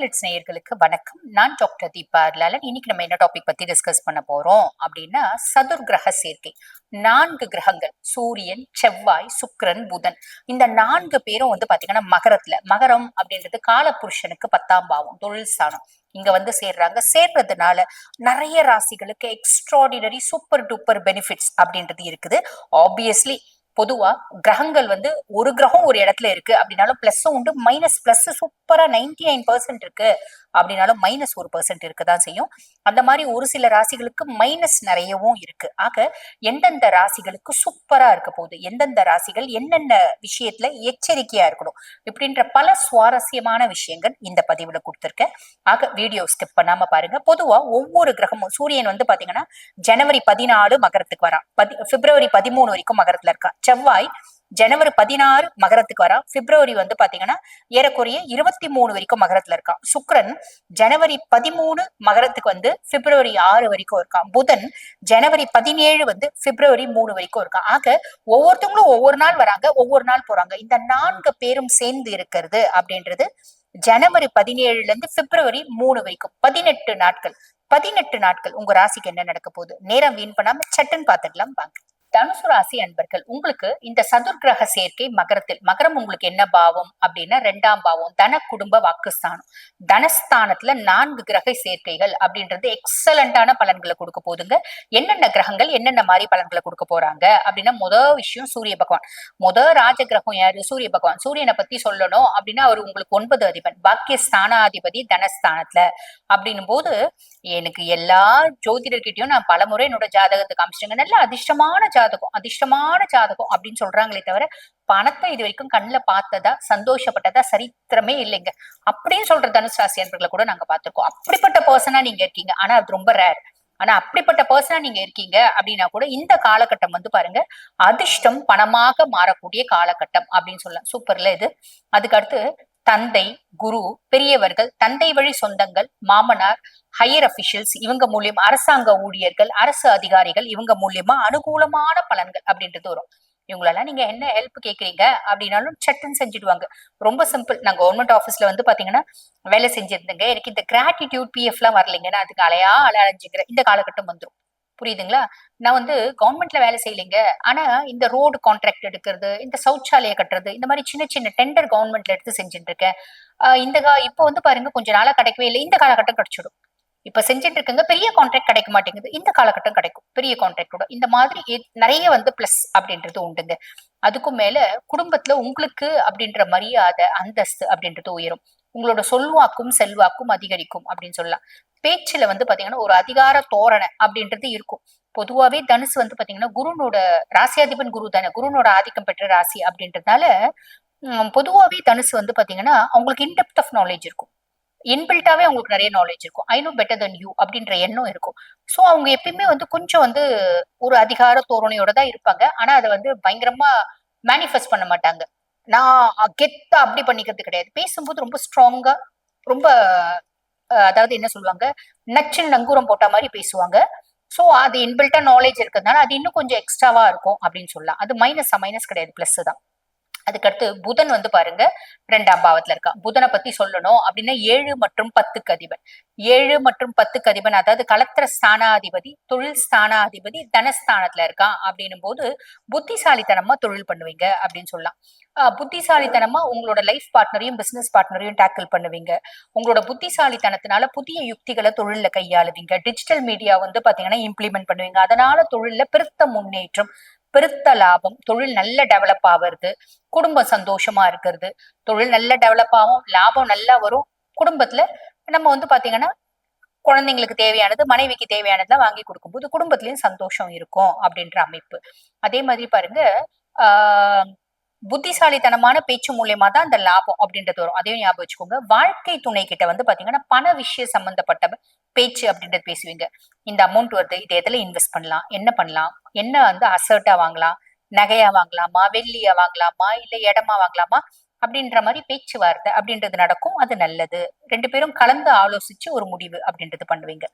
Spirits நேயர்களுக்கு வணக்கம். நான் டாக்டர் தீபா லாலன். இன்னைக்கு நம்ம என்ன டாபிக் பத்தி டிஸ்கஸ் பண்ண போறோம் அப்படின்னா, சதுர் கிரக சேர்க்கை. 4 கிரகங்கள் சூரியன், செவ்வாய், சுக்கிரன், புதன். இந்த 4 பேரும் பாத்தீங்கன்னா மகரத்துல. மகரம் அப்படின்றது காலபுருஷனுக்கு 10ஆம் பாவம், தொழில் ஸ்தானம். இங்க சேர்றாங்க. சேர்றதுனால நிறைய ராசிகளுக்கு எக்ஸ்ட்ராடினரி சூப்பர் டூப்பர் பெனிஃபிட்ஸ் அப்படின்றது இருக்குது. ஆப்வியஸ்லி பொதுவா கிரகங்கள் ஒரு கிரகம் ஒரு இடத்துல இருக்கு அப்படின்னாலும் பிளஸும் உண்டு, மைனஸ் பிளஸ் சூப்பரா 99% இருக்கு அப்படின்னாலும் மைனஸ் 1% இருக்குதான் செய்யும். அந்த மாதிரி ஒரு சில ராசிகளுக்கு மைனஸ் நிறையவும் இருக்கு. ஆக எந்தெந்த ராசிகளுக்கு சூப்பரா இருக்க போகுது, எந்தெந்த ராசிகள் என்னென்ன விஷயத்துல எச்சரிக்கையா இருக்கணும், இப்படின்ற பல சுவாரஸ்யமான விஷயங்கள் இந்த பதிவுல கொடுத்திருக்கேன். ஆக வீடியோ ஸ்கிப் பண்ணாம பாருங்க. பொதுவா ஒவ்வொரு கிரகமும் சூரியன் பாத்தீங்கன்னா ஜனவரி 14 மகரத்துக்கு வரா, பிப்ரவரி 13 வரைக்கும் மகரத்துல இருக்கா. செவ்வாய் ஜனவரி 16 மகரத்துக்கு வரா, பிப்ரவரி பாத்தீங்கன்னா ஏறக்குறைய 23 வரைக்கும் மகரத்துல இருக்கான். சுக்கிரன் ஜனவரி 13 மகரத்துக்கு பிப்ரவரி 6 வரைக்கும் இருக்கான். புதன் ஜனவரி 17 பிப்ரவரி 3 வரைக்கும் இருக்கான். ஆக ஒவ்வொருத்தவங்களும் ஒவ்வொரு நாள் வராங்க, ஒவ்வொரு நாள் போறாங்க. இந்த 4 பேரும் சேர்ந்து இருக்கிறது அப்படின்றது ஜனவரி 17 இருந்து பிப்ரவரி 3 வரைக்கும் 18 நாட்கள். 18 நாட்கள் உங்க ராசிக்கு என்ன நடக்க போகுது, நேரம் வீண் பண்ணாம சட்டுன்னு பாத்துக்கலாம் வாங்க. தனுசு ராசி அன்பர்கள், உங்களுக்கு இந்த சதுர் கிரக சேர்க்கை மகரத்தில். மகரம் உங்களுக்கு என்ன பாவம் அப்படின்னா 2ஆம் பாவம், தன குடும்ப வாக்குஸ்தானம். தனஸ்தானத்துல 4 கிரக சேர்க்கைகள் அப்படின்றது எக்ஸலண்டான பலன்களை கொடுக்க போதுங்க. என்னென்ன கிரகங்கள் என்னென்ன மாதிரி பலன்களை கொடுக்க போறாங்க அப்படின்னா, முதல் விஷயம் சூரிய பகவான். ராஜ கிரகம் யாரு? சூரிய பகவான். சூரியனை பத்தி சொல்லணும் அப்படின்னா அவர் உங்களுக்கு 9 அதிபன், பாக்கிய ஸ்தானாதிபதி தனஸ்தானத்துல. அப்படின்னும் போது எனக்கு எல்லா ஜோதிடர்கிட்டையும் நான் பலமுறை என்னோட ஜாதகத்தை காமிச்சிட்டேங்க. நல்ல அதிர்ஷ்டமான ஜாதகம், அதிர்ஷ்டமான ஜாதகம் அப்படின்னு சொல்றாங்களே தவிர பணத்தை இது வரைக்கும் கண்ணுல பார்த்ததா சந்தோஷப்பட்டதா சரித்திரமே இல்லைங்க. அப்படின்னு சொல்ற தனுசு ராசி அன்பர்களை கூட நாங்க பார்த்திருக்கோம். அப்படிப்பட்ட பர்சனா நீங்க இருக்கீங்க, ஆனா அது ரொம்ப ரேர். ஆனா அப்படிப்பட்ட பர்சனா நீங்க இருக்கீங்க அப்படின்னா கூட இந்த காலகட்டம் பாருங்க, அதிர்ஷ்டம் பணமாக மாறக்கூடிய காலகட்டம் அப்படின்னு சொல்லலாம். சூப்பர்ல இது. அதுக்கு அடுத்து தந்தை, குரு, பெரியவர்கள், தந்தை வழி சொந்தங்கள், மாமனார், ஹையர் அபிஷியல்ஸ், இவங்க மூலியமா அரசாங்க ஊழியர்கள், அரசு அதிகாரிகள், இவங்க மூலியமா அனுகூலமான பலன்கள் அப்படின்றது வரும். இவங்களெல்லாம் நீங்க என்ன ஹெல்ப் கேக்குறீங்க அப்படின்னாலும் சட்டுன்னு செஞ்சுடுவாங்க. ரொம்ப சிம்பிள். நான் கவர்மெண்ட் ஆபீஸ்ல பாத்தீங்கன்னா வேலை செஞ்சிருந்தேங்க. எனக்கு இந்த கிராட்டிடியூட் பிஎஃப் எல்லாம் வரலைங்க. நான் அதுக்கு அலைஞ்சுக்கிறேன். இந்த காலகட்டம் வந்துடும். புரியுதுங்களா? நான் கவர்மெண்ட்ல வேலை செய்யலைங்க. ஆனா இந்த ரோடு கான்ட்ராக்ட் எடுக்கிறது, இந்த சௌச்சாலைய கட்டுறது, இந்த மாதிரி சின்ன சின்ன டெண்டர் கவர்மெண்ட்ல எடுத்து செஞ்சுட்டு இருக்கேன். இப்போ பாருங்க கொஞ்ச நாளா கிடைக்கவே இல்லை. இந்த காலகட்டம் கிடைச்சிடும். இப்ப செஞ்சுட்டு இருக்குங்க. பெரிய கான்ட்ராக்ட் கிடைக்க மாட்டேங்குது. இந்த காலகட்டம் கிடைக்கும் பெரிய கான்ட்ராக்டோட. இந்த மாதிரி நிறைய பிளஸ் அப்படின்றது உண்டுங்க. அதுக்கும் மேல குடும்பத்துல உங்களுக்கு அப்படின்ற மரியாதை, அந்தஸ்து அப்படின்றது உயரும். உங்களோட சொல்வாக்கும் செல்வாக்கும் அதிகரிக்கும் அப்படின்னு சொல்லலாம். பேச்சுல பாத்தீங்கன்னா ஒரு அதிகார தோரணை அப்படின்றது இருக்கும். பொதுவாவே தனுசு பாத்தீங்கன்னா குருனோட ராசியாதிபன் குரு தானே, குருனோட ஆதிக்கம் பெற்ற ராசி அப்படின்றதுனால பொதுவாவே தனுசு பாத்தீங்கன்னா அவங்களுக்கு இன்டெப்த் ஆஃப் நாலேஜ் இருக்கும். இன்பில்ட்டாவே அவங்களுக்கு நிறைய நாலேஜ் இருக்கும். I know better then you அப்படின்ற எண்ணம் இருக்கும். சோ அவங்க எப்பயுமே கொஞ்சம் ஒரு அதிகார தோரணையோட தான் இருப்பாங்க. ஆனா அதை பயங்கரமா மேனிஃபெஸ்ட் பண்ண மாட்டாங்க. நான் கெத்தா அப்படி பண்ணிக்கிறது கிடையாது. பேசும்போது ரொம்ப ஸ்ட்ராங்கா, ரொம்ப அதாவது என்ன சொல்லுவாங்க, நச்சுன்னு நங்கூரம் போட்ட மாதிரி பேசுவாங்க. சோ அது இன்பில்ட்டா நாலேஜ் இருக்கிறதுனால அது இன்னும் கொஞ்சம் எக்ஸ்ட்ராவா இருக்கும் அப்படின்னு சொல்லலாம். அது மைனஸ் கிடையாது, பிளஸ் தான். அதுக்கடுத்து புதன் பாருங்க 2ஆம் பாவத்துல இருக்கா. புதனை பத்தி சொல்லணும் அப்படின்னா 7 மற்றும் 10க்கு அதிபன். 7 மற்றும் 10க்கு அதிபன், அதாவது கலத்திர ஸ்தானாதிபதி, தொழில் ஸ்தானாதிபதி தனஸ்தானத்துல இருக்கான். அப்படின்னும் போது புத்திசாலித்தனமா தொழில் பண்ணுவீங்க அப்படின்னு சொல்லலாம். புத்திசாலித்தனமா உங்களோட லைஃப் பார்ட்னரையும் பிசினஸ் பார்ட்னரையும் டேக்கிள் பண்ணுவீங்க. உங்களோட புத்திசாலித்தனத்தினால புதிய யுக்திகளை தொழில கையாளுவீங்க. டிஜிட்டல் மீடியா பாத்தீங்கன்னா இம்ப்ளிமெண்ட் பண்ணுவீங்க. அதனால தொழில பெருத்த முன்னேற்றம், பெருத்த லாபம், தொழில் நல்ல டெவலப் ஆகுறது, குடும்பம் சந்தோஷமா இருக்கிறது, தொழில் நல்ல டெவலப் ஆகும், லாபம் நல்லா வரும். குடும்பத்துல நம்ம பாத்தீங்கன்னா குழந்தைங்களுக்கு தேவையானது, மனைவிக்கு தேவையானதுலாம் வாங்கி கொடுக்கும்போது குடும்பத்திலயும் சந்தோஷம் இருக்கும் அப்படின்ற அமைப்பு. அதே மாதிரி பாருங்க, ஆஹ் புத்திசாலித்தனமான பேச்சு மூலியமா தான் அந்த லாபம் அப்படின்றது வரும். அதையும் ஞாபகம் வச்சுக்கோங்க. வாழ்க்கை துணை கிட்ட பாத்தீங்கன்னா பண விஷயம் சம்பந்தப்பட்ட பேச்சு அப்படின்றது பேசுவீங்க. இந்த அமௌண்ட் வருது, இது எதுல இன்வெஸ்ட் பண்ணலாம், என்ன பண்ணலாம், என்ன அசர்ட்டா வாங்கலாம், நகையா வாங்கலாமா, வெள்ளியா வாங்கலாமா, இல்ல இடமா வாங்கலாமா அப்படின்ற மாதிரி பேச்சுவார்த்தை அப்படின்றது நடக்கும். அது நல்லது. 2 பேரும் கலந்து ஆலோசிச்சு ஒரு முடிவு அப்படின்றது பண்ணுவீங்க.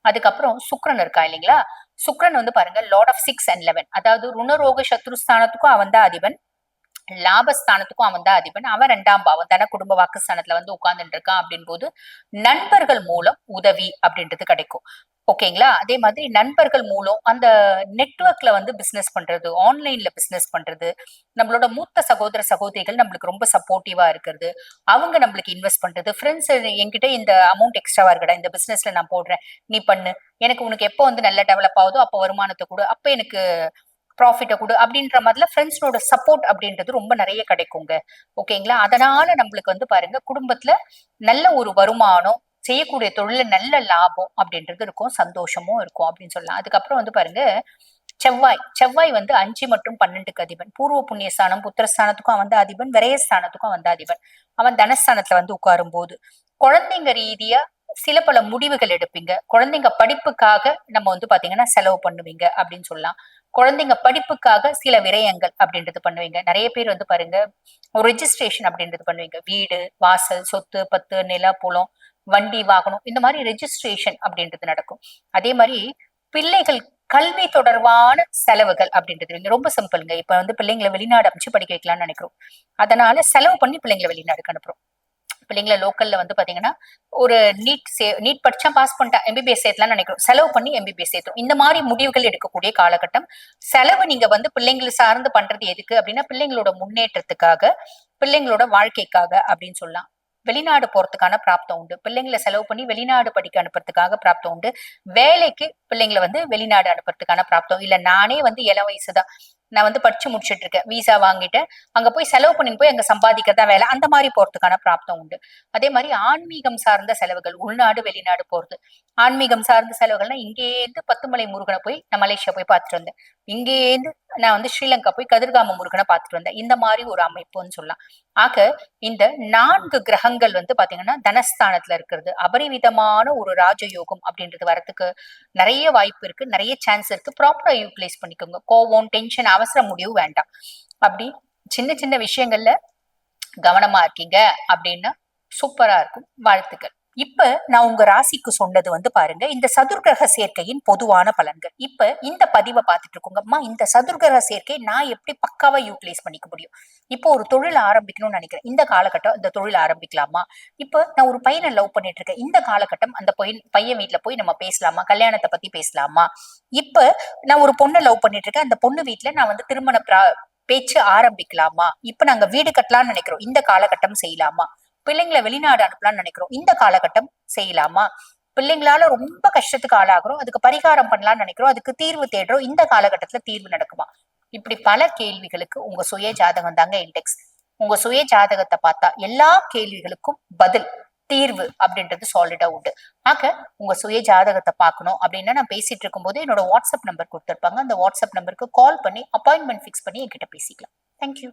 அதுக்கப்புறம் சுக்ரன் இருக்கா இல்லைங்களா? சுக்ரன் பாருங்க லார்ட் ஆஃப் 6 and 11, அதாவது ருணரோக சத்ருஸ்தானத்துக்கும் அவன் தான் அதிபன், லாபஸ்தானத்துக்கும் அவன் தான் அதிபன். அவன் 2ஆம் பாவம் தானே, குடும்ப வாக்குஸ்தானத்துல வந்து உட்கார்ந்துட்டு இருக்கான் அப்படின் போது நண்பர்கள் மூலம் உதவி அப்படின்றது கிடைக்கும். ஓகேங்களா? அதே மாதிரி நண்பர்கள் மூலம் அந்த நெட்வொர்க்ல வந்து பிசினஸ் பண்றது, ஆன்லைன்ல பிசினஸ் பண்றது, நம்மளோட மூத்த சகோதர சகோதரிகள் நம்மளுக்கு ரொம்ப சப்போர்ட்டிவா இருக்கிறது, அவங்க நம்மளுக்கு இன்வெஸ்ட் பண்றது, ஃப்ரெண்ட்ஸ் என்கிட்ட இந்த அமௌண்ட் எக்ஸ்ட்ராவா இருக்கடா, இந்த பிசினஸ்ல நான் போடுறேன், நீ பண்ணு, எனக்கு உனக்கு எப்போ வந்து நல்லா டெவலப் ஆகுதோ அப்போ வருமானத்தை கொடு, அப்ப எனக்கு ப்ராஃபிட்ட கொடு அப்படின்ற மாதிரில ஃப்ரெண்ட்ஸோட சப்போர்ட் அப்படின்றது ரொம்ப நிறைய கிடைக்குங்க. ஓகேங்களா? அதனால நம்மளுக்கு வந்து பாருங்க குடும்பத்துல நல்ல ஒரு வருமானம், செய்யக்கூடிய தொழில நல்ல லாபம் அப்படின்றது இருக்கும், சந்தோஷமும் இருக்கும் அப்படின்னு சொல்லலாம். அதுக்கப்புறம் வந்து பாருங்க செவ்வாய். செவ்வாய் வந்து 5 மற்றும் 12க்கு அதிபன். பூர்வ புண்ணியஸ்தானம், புத்திரஸ்தானத்துக்கும் அவன் தான் அதிபன், விரயஸ்தானத்துக்கும் அவன் தான் அதிபன். அவன் தனஸ்தானத்துல வந்து உட்காரும் போது குழந்தைங்க ரீதியா சில பல முடிவுகள் எடுப்பீங்க. குழந்தைங்க படிப்புக்காக நம்ம வந்து பாத்தீங்கன்னா செலவு பண்ணுவீங்க அப்படின்னு சொல்லலாம். குழந்தைங்க படிப்புக்காக சில விரயங்கள் அப்படின்றது பண்ணுவீங்க. நிறைய பேர் வந்து பாருங்க ஒரு ரெஜிஸ்ட்ரேஷன் அப்படின்றது பண்ணுவீங்க. வீடு, வாசல், சொத்து, பத்து, நில, புலம், வண்டி, வாகனம், இந்த மாதிரி ரெஜிஸ்ட்ரேஷன் அப்படின்றது நடக்கும். அதே மாதிரி பிள்ளைகள் கல்வி தொடர்பான செலவுகள் அப்படின்றது ரொம்ப சிம்பிளுங்க. இப்ப வந்து பிள்ளைங்களை வெளிநாடு அமைச்சு படிக்க வைக்கலாம்னு நினைக்கிறோம். அதனால செலவு பண்ணி பிள்ளைங்களை வெளிநாடுக்கு அனுப்புறோம். பிள்ளைங்களை லோக்கல்ல வந்து பாத்தீங்கன்னா ஒரு நீட் படிச்சா பாஸ் பண்ணிட்டா எம்பிபிஎஸ் சேர்த்தலாம்னு நினைக்கிறோம், செலவு பண்ணி எம்பிபிஎஸ் சேர்த்தோம். இந்த மாதிரி முடிவுகள் எடுக்கக்கூடிய காலகட்டம். செலவு நீங்க வந்து பிள்ளைங்களை சார்ந்து பண்றது எதுக்கு அப்படின்னா பிள்ளைங்களோட முன்னேற்றத்துக்காக, பிள்ளைங்களோட வாழ்க்கைக்காக அப்படின்னு சொல்லலாம். வெளிநாடு போறதுக்கான பிராப்தம் உண்டு. பிள்ளைங்களை செலவு பண்ணி வெளிநாடு படிக்க அனுப்புறதுக்காக பிராப்தம் உண்டு. வேலைக்கு பிள்ளைங்களை வந்து வெளிநாடு அனுப்புறதுக்கான பிராப்தம் இல்ல. நானே வந்து இளம் வயசுதான், நான் வந்து படிச்சு முடிச்சிட்டு இருக்கேன், விசா வாங்கிட்டேன், அங்க போய் செலவு பண்ணி போய் அங்க சம்பாதிக்கிறதா வேலை, அந்த மாதிரி போறதுக்கான பிராப்தம் உண்டு. அதே மாதிரி ஆன்மீகம் சார்ந்த செலவுகள், உள்நாடு வெளிநாடு போறது. ஆன்மீகம் சார்ந்த செலவுகள்னா இங்கேருந்து பத்துமலை முருகனை போய் நான் மலேசியா போய் பார்த்துட்டு வந்தேன், இங்கேருந்து நான் வந்து ஸ்ரீலங்கா போய் கதிர்காம முருகனை பார்த்துட்டு வந்தேன், இந்த மாதிரி ஒரு அமைப்புன்னு சொல்லலாம். ஆக இந்த 4 கிரகங்கள் வந்து பாத்தீங்கன்னா தனஸ்தானத்துல இருக்கிறது அபரிவிதமான ஒரு ராஜயோகம் அப்படின்றது வரத்துக்கு நிறைய வாய்ப்பு இருக்கு, நிறைய சான்ஸ் இருக்கு. ப்ராப்பரா யூட்டிலைஸ் பண்ணிக்கோங்க. கோவம், டென்ஷன், அவசர முடிவு வேண்டாம். அப்படி சின்ன சின்ன விஷயங்கள்ல கவனமா இருக்கீங்க அப்படின்னா சூப்பரா இருக்கும். வாழ்த்துக்கள். இப்ப நான் உங்க ராசிக்கு சொன்னது வந்து பாருங்க இந்த சதுர்கிரக சேர்க்கையின் பொதுவான பலன்கள். இப்ப இந்த பதிவை பார்த்துட்டு இருக்கோங்கம்மா, இந்த சதுர்கிரக சேர்க்கை நான் எப்படி பக்காவா யூட்டிலைஸ் பண்ணிக்க முடியும்? இப்போ ஒரு தொழில் ஆரம்பிக்கணும்னு நினைக்கிறேன், இந்த காலகட்டம் இந்த தொழில் ஆரம்பிக்கலாமா? இப்ப நான் ஒரு பையனை லவ் பண்ணிட்டு இருக்கேன், இந்த காலகட்டம் அந்த பையன் வீட்டுல போய் நம்ம பேசலாமா, கல்யாணத்தை பத்தி பேசலாமா? இப்ப நான் ஒரு பொண்ணை லவ் பண்ணிட்டு இருக்கேன், அந்த பொண்ணு வீட்டுல நான் வந்து திருமண பேச்சு ஆரம்பிக்கலாமா? இப்ப நாங்க வீடு கட்டலாம்னு நினைக்கிறோம், இந்த காலகட்டம் செய்யலாமா? பிள்ளைங்களை வெளிநாடு அனுப்பலாம்னு நினைக்கிறோம், இந்த காலகட்டம் செய்யலாமா? பிள்ளைங்களால ரொம்ப கஷ்டத்துக்கு ஆளாகிறோம், அதுக்கு பரிகாரம் பண்ணலாம்னு நினைக்கிறோம், அதுக்கு தீர்வு தேடுறோம், இந்த காலகட்டத்துல தீர்வு நடக்குமா? இப்படி பல கேள்விகளுக்கு உங்க சுய ஜாதகம் தாங்க இண்டெக்ஸ். உங்க சுய ஜாதகத்தை பார்த்தா எல்லா கேள்விகளுக்கும் பதில், தீர்வு அப்படின்றது சாலிடா உண்டு. ஆக உங்க சுய ஜாதகத்தை பார்க்கணும் அப்படின்னா நான் பேசிட்டு இருக்கும் போது என்னோட வாட்ஸ்அப் நம்பர் கொடுத்துருப்பாங்க, அந்த வாட்ஸ்அப் நம்பருக்கு கால் பண்ணி அப்பாயின்மெண்ட் ஃபிக்ஸ் பண்ணி என்கிட்ட பேசிக்கலாம். தேங்க்யூ.